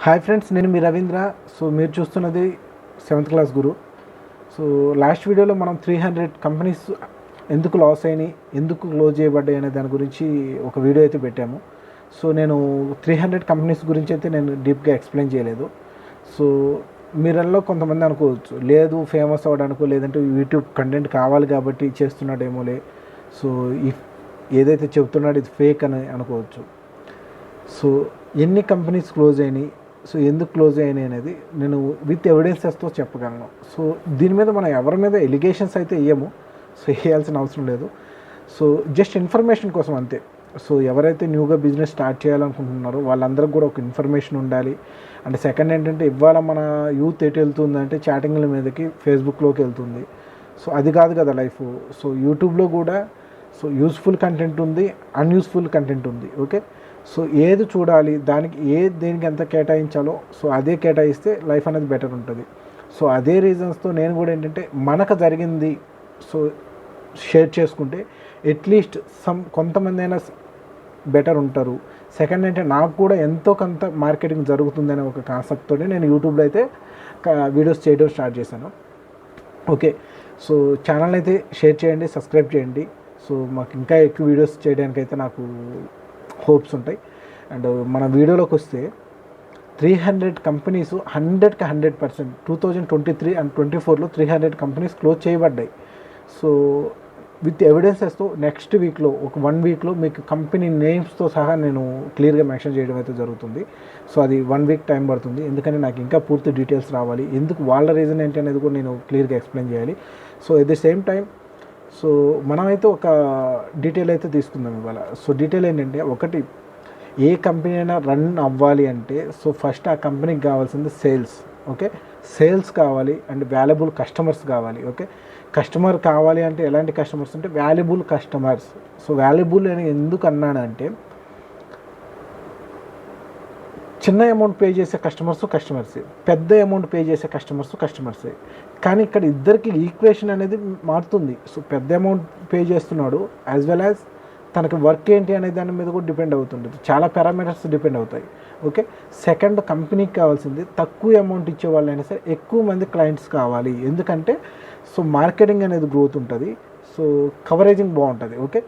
Hi friends, నేను మీ Ravindra. So మీరు చూస్తున్నది 7th క్లాస్ గురు. సో లాస్ట్ వీడియోలో మనం 300 కంపెనీస్ ఎందుకు లాస్ అయినాయి, ఎందుకు క్లోజ్ చేయబడ్డాయి అనే దాని గురించి ఒక వీడియో అయితే పెట్టాము. సో నేను 300 కంపెనీస్ గురించి అయితే నేను డీప్గా ఎక్స్ప్లెయిన్ చేయలేదు. సో మీరల్లో కొంతమంది అనుకోవచ్చు, లేదు ఫేమస్ అవ్వడానికో లేదంటే యూట్యూబ్ కంటెంట్ కావాలి కాబట్టి చేస్తున్నాడేమోలే, సో ఈ ఏదైతే చెప్తున్నాడో ఇది ఫేక్ అని అనుకోవచ్చు. సో ఎన్ని కంపెనీస్ క్లోజ్ అయినాయి, సో ఎందుకు క్లోజ్ అయినాయి అనేది నేను విత్ ఎవిడెన్సెస్తో చెప్పగలను. సో దీని మీద మనం ఎవరి మీద ఎలిగేషన్స్ అయితే వేయము, సో వేయాల్సిన అవసరం లేదు. సో జస్ట్ ఇన్ఫర్మేషన్ కోసం అంతే. సో ఎవరైతే న్యూగా బిజినెస్ స్టార్ట్ చేయాలనుకుంటున్నారో వాళ్ళందరికీ కూడా ఒక ఇన్ఫర్మేషన్ ఉండాలి. అండ్ సెకండ్ ఏంటంటే, ఇవాళ మన యూత్ ఎటు వెళ్తుందంటే చాటింగ్ల మీదకి, ఫేస్బుక్లోకి వెళ్తుంది. సో అది కాదు కదా లైఫ్. సో యూట్యూబ్లో కూడా సో యూస్ఫుల్ కంటెంట్ ఉంది, అన్యూస్ఫుల్ కంటెంట్ ఉంది. ఓకే, సో ఏది చూడాలి, దేనికి ఎంత కేటాయించాలో సో అదే కేటాయిస్తే లైఫ్ అనేది బెటర్ ఉంటుంది. సో అదే రీజన్స్తో నేను కూడా ఏంటంటే మనకు జరిగింది సో షేర్ చేసుకుంటే అట్లీస్ట్ కొంతమంది అయినా బెటర్ ఉంటారు. సెకండ్ అంటే నాకు కూడా ఎంతో కొంత మార్కెటింగ్ జరుగుతుందనే ఒక కాన్సెప్ట్తో నేను యూట్యూబ్లో అయితే వీడియోస్ చేయడం స్టార్ట్ చేశాను. ఓకే, సో ఛానల్ అయితే షేర్ చేయండి, సబ్స్క్రైబ్ చేయండి. సో మాకు ఇంకా ఎక్కువ వీడియోస్ చేయడానికైతే నాకు హోప్స్ ఉంటాయి. అండ్ మన వీడియోలోకి వస్తే 300 కంపెనీస్ 100కి 100% 2023 అండ్ 24లో 300 కంపెనీస్ క్లోజ్ చేయబడ్డాయి. సో విత్ ఎవిడెన్సెస్తో నెక్స్ట్ వీక్లో ఒక 1 వీక్లో మీకు కంపెనీ నేమ్స్తో సహా నేను క్లియర్గా మెన్షన్ చేయడం అయితే జరుగుతుంది. సో అది 1 వీక్ టైం పడుతుంది, ఎందుకంటే నాకు ఇంకా పూర్తి డీటెయిల్స్ రావాలి. ఎందుకు వాళ్ళ రీజన్ ఏంటి అనేది కూడా నేను క్లియర్గా ఎక్స్ప్లెయిన్ చేయాలి. So at the same time so మనమైతే ఒక డీటెయిల్ అయితే తీసుకుందాం ఇవాళ. సో డీటెయిల్ ఏంటంటే, ఒకటి, ఏ కంపెనీ అయినా రన్ అవ్వాలి అంటే సో ఫస్ట్ ఆ కంపెనీకి కావాల్సింది సేల్స్. ఓకే, సేల్స్ కావాలి అండ్ వాల్యుబుల్ కస్టమర్స్ కావాలి. ఓకే, కస్టమర్ కావాలి అంటే ఎలాంటి కస్టమర్స్ అంటే వాల్యుబుల్ కస్టమర్స్. సో వాల్యుబుల్ అని ఎందుకు అన్నానంటే, చిన్న అమౌంట్ పే చేసే కస్టమర్సే, పెద్ద అమౌంట్ పే చేసే కస్టమర్సే. కానీ ఇక్కడ ఇద్దరికి ఈక్వేషన్ అనేది మారుతుంది. సో పెద్ద అమౌంట్ పే చేస్తున్నాడు, యాజ్ వెల్ యాజ్ తనకి వర్క్ ఏంటి అనే దాని మీద కూడా డిపెండ్ అవుతుంటుంది. చాలా పారామీటర్స్ డిపెండ్ అవుతాయి. ఓకే, సెకండ్, కంపెనీకి కావాల్సింది తక్కువ అమౌంట్ ఇచ్చే వాళ్ళైనా సరే ఎక్కువ మంది క్లయింట్స్ కావాలి. ఎందుకంటే సో మార్కెటింగ్ అనేది గ్రోత్ ఉంటుంది, సో కవరేజింగ్ బాగుంటుంది. ఓకే,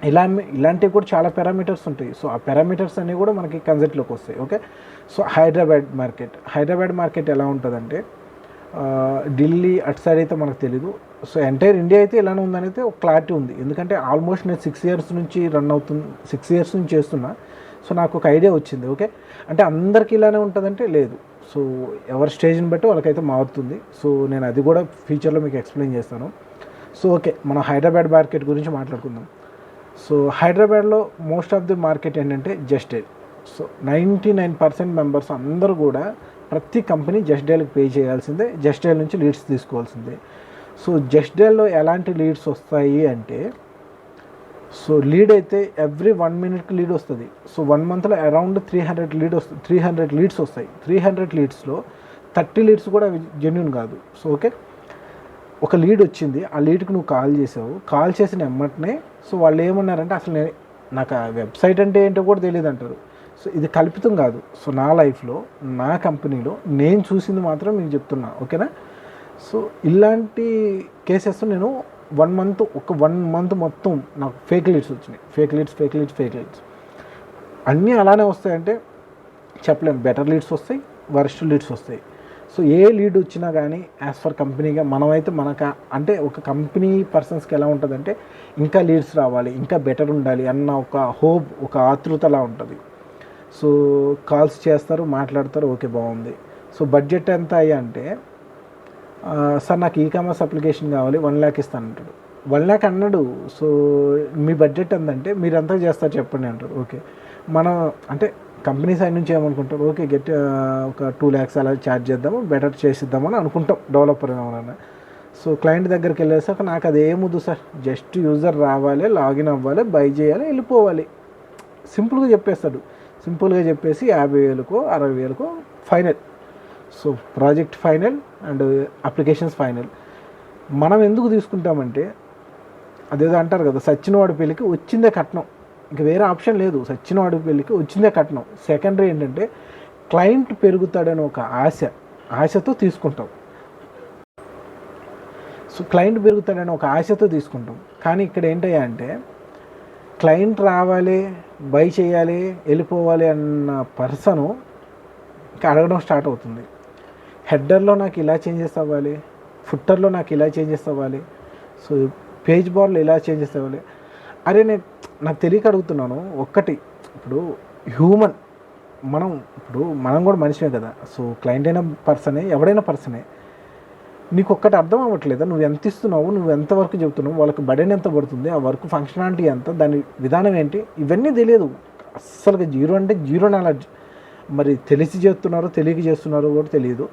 ఇలాంటివి కూడా చాలా పారామీటర్స్ ఉంటాయి. సో ఆ పారామీటర్స్ అన్నీ కూడా మనకి కన్సెప్ట్లోకి వస్తాయి. ఓకే, సో హైదరాబాద్ మార్కెట్ ఎలా ఉంటుందంటే, ఢిల్లీ అటు సైడ్ అయితే మనకు తెలీదు. సో ఎంటైర్ ఇండియా అయితే ఇలానే ఉందని అయితే ఒక క్లారిటీ ఉంది. ఎందుకంటే ఆల్మోస్ట్ నేను 6 ఇయర్స్ నుంచి రన్ అవుతుంది, 6 ఇయర్స్ నుంచి చేస్తున్నా. సో నాకు ఒక ఐడియా వచ్చింది. ఓకే, అంటే అందరికీ ఇలానే ఉంటుందంటే లేదు. సో ఎవరి స్టేజ్ని బట్టి వాళ్ళకైతే మారుతుంది. సో నేను అది కూడా ఫ్యూచర్లో మీకు ఎక్స్ప్లెయిన్ చేస్తాను. సో ఓకే, మనం హైదరాబాద్ మార్కెట్ గురించి మాట్లాడుకుందాం. సో హైదరాబాద్లో మోస్ట్ ఆఫ్ ది మార్కెట్ ఏంటంటే జస్ట్ డైల్. సో 99% మెంబర్స్ అందరూ కూడా ప్రతి కంపెనీ జస్ట్ డైల్కి పే చేయాల్సిందే, జస్ట్ డైల్ నుంచి లీడ్స్ తీసుకోవాల్సిందే. సో జస్ట్ డైల్లో ఎలాంటి లీడ్స్ వస్తాయి అంటే, సో లీడ్ అయితే ఎవ్రీ 1 మినిట్కి లీడ్ వస్తుంది. సో 1 మంత్లో అరౌండ్ 300 లీడ్స్ వస్తాయి. 300 లీడ్స్లో 30 లీడ్స్ కూడా జెన్యూన్ కాదు. సో ఓకే, ఒక లీడ్ వచ్చింది, ఆ లీడ్కి నువ్వు కాల్ చేసావు, కాల్ చేసిన వెంటనే సో వాళ్ళు ఏమన్నారంటే, అసలు నాకు ఆ వెబ్సైట్ అంటే ఏంటో కూడా తెలియదు అంటారు. సో ఇది కల్పితం కాదు. సో నా లైఫ్లో, నా కంపెనీలో నేను చూసింది మాత్రం మీకు చెప్తున్నా. ఓకేనా, సో ఇలాంటి కేసెస్ నేను 1 మంత్ మొత్తం నాకు ఫేక్ లీడ్స్ వచ్చినాయి. ఫేక్ లీడ్స్ అన్నీ అలానే వస్తాయంటే చెప్పలేము. బెటర్ లీడ్స్ వస్తాయి, వరస్ట్ లీడ్స్ వస్తాయి. సో ఏ లీడ్ వచ్చినా కానీ యాజ్ ఫర్ కంపెనీగా మనమైతే అంటే ఒక కంపెనీ పర్సన్స్కి ఎలా ఉంటుందంటే, ఇంకా లీడ్స్ రావాలి, ఇంకా బెటర్ ఉండాలి అన్న ఒక హోప్, ఒక ఆతృతలా ఉంటుంది. సో కాల్స్ చేస్తారు, మాట్లాడతారు, ఓకే బాగుంది. సో బడ్జెట్ ఎంత అయ్యా అంటే, సార్ నాకు ఈకామర్స్ అప్లికేషన్ కావాలి, 1 lakh ఇస్తాను అంటాడు. 1 lakh అన్నాడు. సో మీ బడ్జెట్ ఎంతంటే, మీరు ఎంత చేస్తారు చెప్పండి అంటారు. ఓకే, మనం అంటే కంపెనీ సైడ్ నుంచి ఏమనుకుంటారు, ఓకే ఒక 2 lakhs అలా ఛార్జ్ చేద్దాము, బెటర్ చేసిద్దామని అనుకుంటాం డెవలపర్ ఏమన్నా. సో క్లయింట్ దగ్గరికి వెళ్ళేసాక, నాకు అది ఏముందు సార్, జస్ట్ యూజర్ రావాలి, లాగిన్ అవ్వాలి, బై చేయాలి, వెళ్ళిపోవాలి, సింపుల్గా చెప్పేస్తాడు. సింపుల్గా చెప్పేసి 50,000కో 60,000కో final. So project final and applications final. మనం ఎందుకు తీసుకుంటామంటే, అదేదో అంటారు కదా, సచ్చినవాడి పెళ్ళికి వచ్చిందే కట్నం, ఇంక వేరే ఆప్షన్ లేదు. సచ్చినవాడి పెళ్ళికి వచ్చిందే కట్నం. సెకండరీ ఏంటంటే, క్లయింట్ పెరుగుతాడని ఒక ఆశతో తీసుకుంటాం. సో క్లయింట్ పెరుగుతాడని ఒక ఆశతో తీసుకుంటాం. కానీ ఇక్కడ ఏంటయ్యా అంటే క్లయింట్ రావాలి, బై చేయాలి, వెళ్ళిపోవాలి అన్న పర్సను అడగడం స్టార్ట్ అవుతుంది. హెడ్డర్లో నాకు ఇలా చేంజెస్ అవ్వాలి, ఫుట్టర్లో నాకు ఇలా చేంజెస్ అవ్వాలి, సో పేజ్ బార్లో ఇలా చేంజెస్ అవ్వాలి. అరే నాకు తెలియక అడుగుతున్నాను. ఒక్కటి, ఇప్పుడు హ్యూమన్ మనం కూడా మనిషిమే కదా. సో క్లయింట్ అయిన పర్సనే, ఎవడైనా పర్సనే. నీకు ఒక్కటి అర్థం అవ్వట్లేదా? నువ్వు ఎంత ఇస్తున్నావు, నువ్వు ఎంత వర్క్ చెబుతున్నావు, వాళ్ళకి బడెన్ ఎంత పడుతుంది, ఆ వర్క్ ఫంక్షనాలిటీ ఎంత, దాని విధానం ఏంటి, ఇవన్నీ తెలియదు అస్సలుగా. జీరో అంటే జీరో నాలెడ్జ్. మరి తెలిసి చేస్తున్నారో తెలియక చేస్తున్నారో కూడా తెలియదు.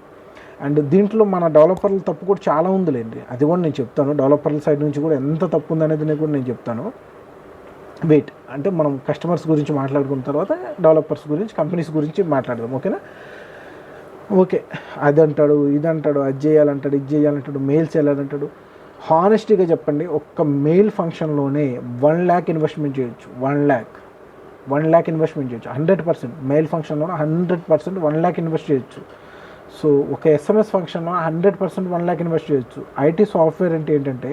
అండ్ దీంట్లో మన డెవలపర్ల తప్పు కూడా చాలా ఉందిలేండి, అది కూడా నేను చెప్తాను. డెవలపర్ల సైడ్ నుంచి కూడా ఎంత తప్పు ఉందనేది కూడా నేను చెప్తాను. వెయిట్, అంటే మనం కస్టమర్స్ గురించి మాట్లాడుకున్న తర్వాత డెవలపర్స్ గురించి, కంపెనీస్ గురించి మాట్లాడదాం, ఓకేనా? ఓకే, అది అంటాడు, ఇది అంటాడు, అది చేయాలంటాడు, ఇది చేయాలంటాడు, మెయిల్స్ వెళ్ళాలంటాడు. హానెస్టీగా చెప్పండి, ఒక్క మెయిల్ ఫంక్షన్లోనే 1 lakh ఇన్వెస్ట్మెంట్ చేయొచ్చు. 1 lakh ఇన్వెస్ట్మెంట్ చేయొచ్చు. 100% మెయిల్ ఫంక్షన్లో 100% 1 lakh ఇన్వెస్ట్ చేయొచ్చు. సో ఒక ఎస్ఎంఎస్ ఫంక్షన్లో 100% 1 lakh ఇన్వెస్ట్ చేయొచ్చు. ఐటీ సాఫ్ట్వేర్ అంటే ఏంటంటే,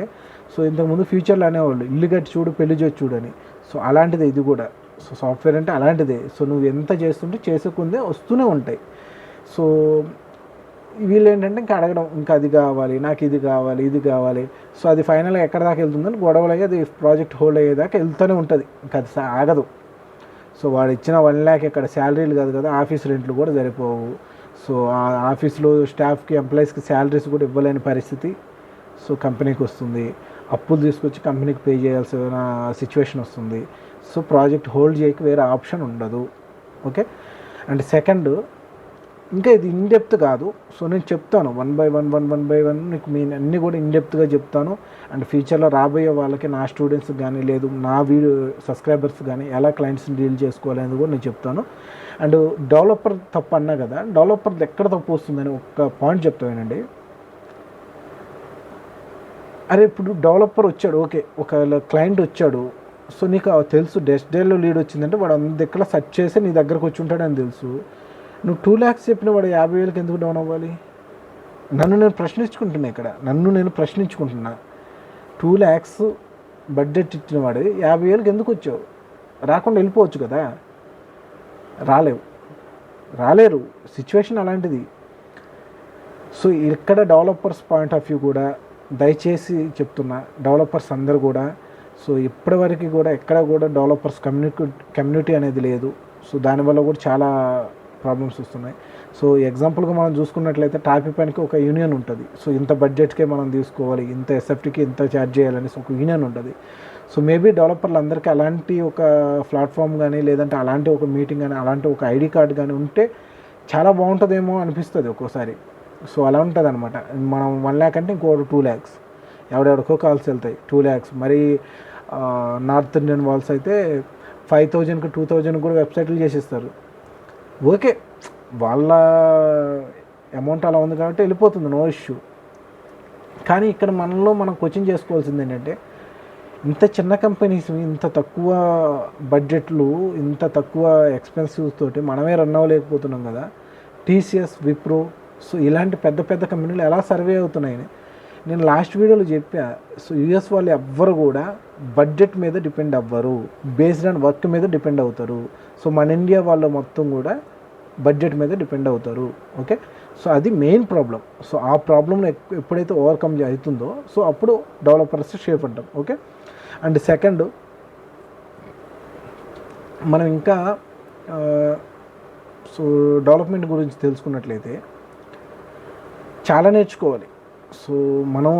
సో ఇంతకుముందు ఫ్యూచర్లో అనేవాళ్ళు ఇల్లు కట్టి చూడు, పెళ్లి చేసి చూడని. సో అలాంటిదే ఇది కూడా. సో సాఫ్ట్వేర్ అంటే అలాంటిదే. సో నువ్వు ఎంత చేస్తుంటే చేసుకుందే వస్తూనే ఉంటాయి. సో వీళ్ళు ఏంటంటే ఇంకా అడగడం, ఇంకా అది కావాలి, నాకు ఇది కావాలి, ఇది కావాలి. సో అది ఫైనల్గా ఎక్కడ దాకా వెళ్తుందని గొడవలు అయ్యి అది ప్రాజెక్ట్ హోల్డ్ అయ్యేదాకా వెళ్తూనే ఉంటుంది, ఇంకా అది ఆగదు. సో వాడు ఇచ్చిన 1 lakh ఇక్కడ శాలరీలు కాదు కదా, ఆఫీస్ రెంట్లు కూడా సరిపోవు. సో ఆ ఆఫీస్లో స్టాఫ్కి, ఎంప్లాయీస్కి శాలరీస్ కూడా ఇవ్వలేని పరిస్థితి సో కంపెనీకి వస్తుంది. అప్పులు తీసుకొచ్చి కంపెనీకి పే చేయాల్సిన సిచ్యువేషన్ వస్తుంది. సో ప్రాజెక్ట్ హోల్డ్ చేయక వేరే ఆప్షన్ ఉండదు, ఓకే? అండ్ సెకండ్, ఇంకా ఇది ఇన్డెప్త్ కాదు. సో నేను చెప్తాను వన్ బై వన్ నీకు నేను అన్నీ కూడా ఇన్డెప్త్గా చెప్తాను. అండ్ ఫ్యూచర్లో రాబోయే వాళ్ళకి, నా స్టూడెంట్స్కి కానీ, లేదు నా వీడియో సబ్స్క్రైబర్స్ కానీ ఎలా క్లయింట్స్ని డీల్ చేసుకోవాలి అనేది కూడా నేను చెప్తాను. అండ్ డెవలపర్ తప్పు అన్నా కదా, డెవలపర్ ఎక్కడ తప్పు వస్తుందని ఒక పాయింట్ చెప్తానండి. అరే ఇప్పుడు డెవలపర్ వచ్చాడు, ఓకే, ఒక క్లయింట్ వచ్చాడు. సో నీకు తెలుసు డెస్క్లో లీడ్ వచ్చిందంటే వాడు అంత దగ్గర సెర్చ్ చేసి నీ దగ్గరకు వచ్చి ఉంటాడని తెలుసు. నువ్వు 2 lakhs చెప్పిన వాడు 50,000కి ఎందుకు డౌన్ అవ్వాలి? నన్ను నేను ప్రశ్నించుకుంటున్నా. 2 lakhs బడ్జెట్ ఇచ్చిన వాడు 50,000కి ఎందుకు వచ్చావు? రాకుండా వెళ్ళిపోవచ్చు కదా. రాలేరు, సిచ్యువేషన్ అలాంటిది. సో ఇక్కడ డెవలపర్స్ పాయింట్ ఆఫ్ వ్యూ కూడా దయచేసి చెప్తున్నా, డెవలపర్స్ అందరూ కూడా, సో ఇప్పటివరకు కూడా ఎక్కడ కూడా డెవలపర్స్ కమ్యూనిటీ అనేది లేదు. సో దానివల్ల కూడా చాలా ప్రాబ్లమ్స్ వస్తున్నాయి. సో ఎగ్జాంపుల్గా మనం చూసుకున్నట్లయితే టాపిపైన్కి ఒక యూనియన్ ఉంటుంది. సో ఇంత బడ్జెట్కే మనం తీసుకోవాలి, ఇంత ఎస్ఎఫ్టీకి ఇంత ఛార్జ్ చేయాలనేసి ఒక యూనియన్ ఉంటుంది. సో మేబీ డెవలపర్లు అందరికీ అలాంటి ఒక ప్లాట్ఫామ్ కానీ, లేదంటే అలాంటి ఒక మీటింగ్ కానీ, అలాంటి ఒక ఐడి కార్డు కానీ ఉంటే చాలా బాగుంటుందేమో అనిపిస్తుంది ఒక్కోసారి. సో అలా ఉంటుంది అనమాట. మనం 1 lakh అంటే ఇంకో 2 lakhs ఎవడెవడికో కాల్స్ వెళ్తాయి. 2 lakhs మరి నార్త్ ఇండియన్ వాల్స్ అయితే 5,000కి 2,000 కూడా వెబ్సైట్లు చేసేస్తారు. ఓకే, వాళ్ళ అమౌంట్ అలా ఉంది కాబట్టి వెళ్ళిపోతుంది, నో ఇష్యూ. కానీ ఇక్కడ మనం కోచింగ్ చేసుకోవాల్సింది ఏంటంటే, ఇంత చిన్న కంపెనీస్ ఇంత తక్కువ బడ్జెట్లు, ఇంత తక్కువ ఎక్స్పెన్సివ్ తోటి మనమే రన్ అవ్వలేకపోతున్నాం కదా. టీసీఎస్, విప్రో, సో ఇలాంటి పెద్ద పెద్ద కంపెనీలు ఎలా సర్వే అవుతున్నాయని నేను లాస్ట్ వీడియోలో చెప్పా. సో యూఎస్ వాళ్ళు ఎవ్వరు కూడా బడ్జెట్ మీద డిపెండ్ అవ్వరు, బేస్డ్ ఆన్ వర్క్ మీద డిపెండ్ అవుతారు. సో మన ఇండియా వాళ్ళు మొత్తం కూడా బడ్జెట్ మీద డిపెండ్ అవుతారు, ఓకే? సో అది మెయిన్ ప్రాబ్లం. సో ఆ ప్రాబ్లమ్ని ఎప్పుడైతే ఓవర్కమ్ అవుతుందో, సో అప్పుడు డెవలపర్స్ షేప్ అంటాం, ఓకే? అండ్ సెకండ్, మనం ఇంకా సో డెవలప్మెంట్ గురించి తెలుసుకున్నట్లయితే చాలా నేర్చుకోవాలి. సో మనం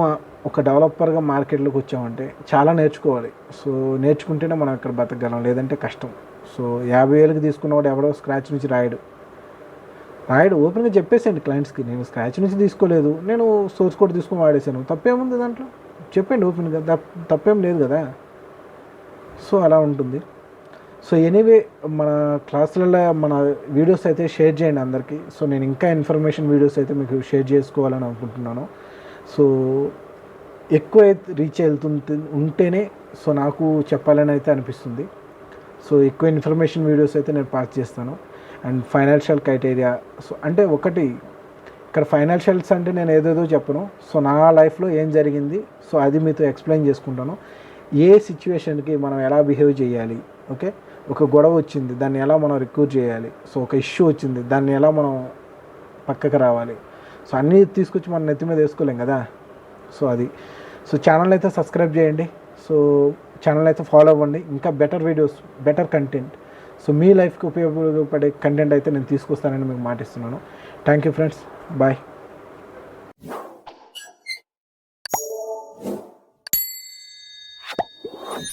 ఒక డెవలపర్గా మార్కెట్లోకి వచ్చామంటే చాలా నేర్చుకోవాలి. సో నేర్చుకుంటేనే మనం అక్కడ బతకగలం, లేదంటే కష్టం. సో 50,000కి తీసుకున్నవాడు ఎవడో స్క్రాచ్ నుంచి రాయడు. ఓపెన్గా చెప్పేసండి క్లయింట్స్కి, నేను స్క్రాచ్ నుంచి తీసుకోలేదు, నేను సోర్స్ కోడ్ తీసుకొని వాడేసాను, తప్పేముంది దాంట్లో? చెప్పండి ఓపెన్గా, తప్పేం లేదు కదా. సో అలా ఉంటుంది. సో ఎనీవే, మన క్లాసులలో మన వీడియోస్ అయితే షేర్ చేయండి అందరికీ. సో నేను ఇంకా ఇన్ఫర్మేషన్ వీడియోస్ అయితే మీకు షేర్ చేసుకోవాలని అనుకుంటున్నాను. సో ఎక్కువ రీచ్ ఉంటేనే సో నాకు చెప్పాలని అయితే అనిపిస్తుంది. సో ఎక్కువ ఇన్ఫర్మేషన్ వీడియోస్ అయితే నేను పాస్ చేస్తాను. And financial criteria. సో అంటే ఒకటి ఇక్కడ ఫైనాన్షియల్స్ అంటే నేను ఏదేదో చెప్పను. సో నా లైఫ్లో ఏం జరిగింది, సో అది మీతో ఎక్స్ప్లెయిన్ చేసుకుంటాను. ఏ సిచ్యువేషన్కి మనం ఎలా బిహేవ్ చేయాలి, ఓకే, ఒక గొడవ వచ్చింది దాన్ని ఎలా మనం రికవర్ చేయాలి, సో ఒక ఇష్యూ వచ్చింది దాన్ని ఎలా మనం పక్కకు రావాలి, సో అన్నీ తీసుకొచ్చి మనం నెత్తి మీద వేసుకోలేం కదా. సో అది. సో ఛానల్ అయితే సబ్స్క్రైబ్ చేయండి, సో ఛానల్ అయితే ఫాలో అవ్వండి. ఇంకా better videos, better content, so మీ లైఫ్కి ఉపయోగపడే కంటెంట్ అయితే నేను తీసుకొస్తానని మీకు మాటిస్తున్నాను. Thank you friends, bye.